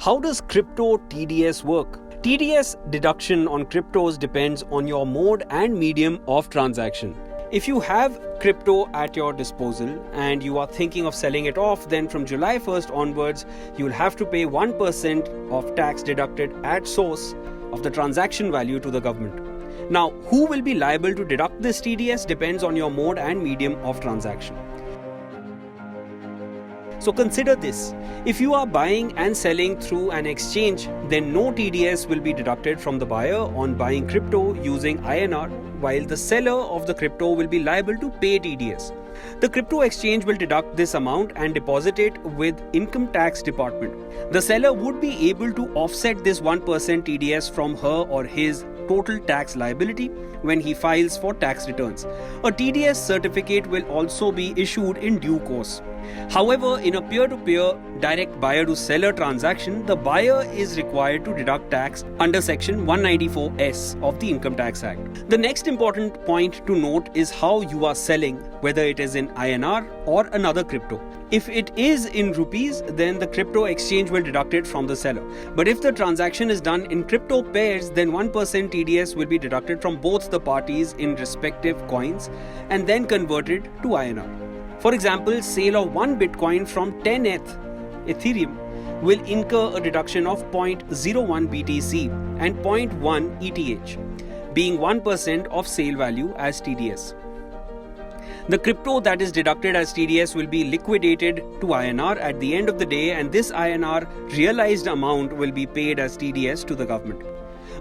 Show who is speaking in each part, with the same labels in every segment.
Speaker 1: How does crypto TDS work? TDS deduction on cryptos depends on your mode and medium of transaction. If you have crypto at your disposal and you are thinking of selling it off, then from July 1st onwards, you will have to pay 1% of tax deducted at source of the transaction value to the government. Now, who will be liable to deduct this TDS depends on your mode and medium of transaction. So consider this. If you are buying and selling through an exchange, then no TDS will be deducted from the buyer on buying crypto using INR, while the seller of the crypto will be liable to pay TDS. The crypto exchange will deduct this amount and deposit it with income tax department. The seller would be able to offset this 1% TDS from her or his total tax liability when he files for tax returns. A TDS certificate will also be issued in due course. However, in a peer-to-peer direct buyer-to-seller transaction, the buyer is required to deduct tax under Section 194S of the Income Tax Act. The next important point to note is how you are selling, whether it is in INR or another crypto. If it is in rupees, then the crypto exchange will deduct it from the seller. But if the transaction is done in crypto pairs, then 1% TDS will be deducted from both the parties in respective coins and then converted to INR. For example, sale of 1 Bitcoin from 10 Ethereum will incur a deduction of 0.01 BTC and 0.1 ETH, being 1% of sale value as TDS. The crypto that is deducted as TDS will be liquidated to INR at the end of the day, and this INR realized amount will be paid as TDS to the government.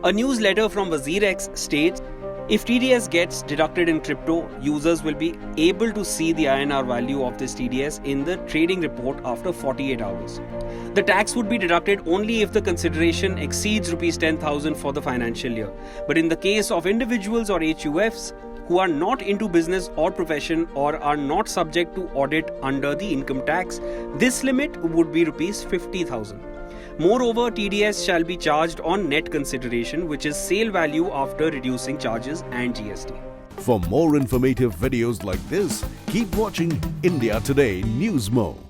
Speaker 1: A newsletter from WazirX states, if TDS gets deducted in crypto, users will be able to see the INR value of this TDS in the trading report after 48 hours. The tax would be deducted only if the consideration exceeds Rs 10,000 for the financial year. But in the case of individuals or HUFs who are not into business or profession or are not subject to audit under the income tax, this limit would be Rs 50,000. Moreover, TDS shall be charged on net consideration, which is sale value after reducing charges and GST.
Speaker 2: For more informative videos like this, keep watching India Today News Mo.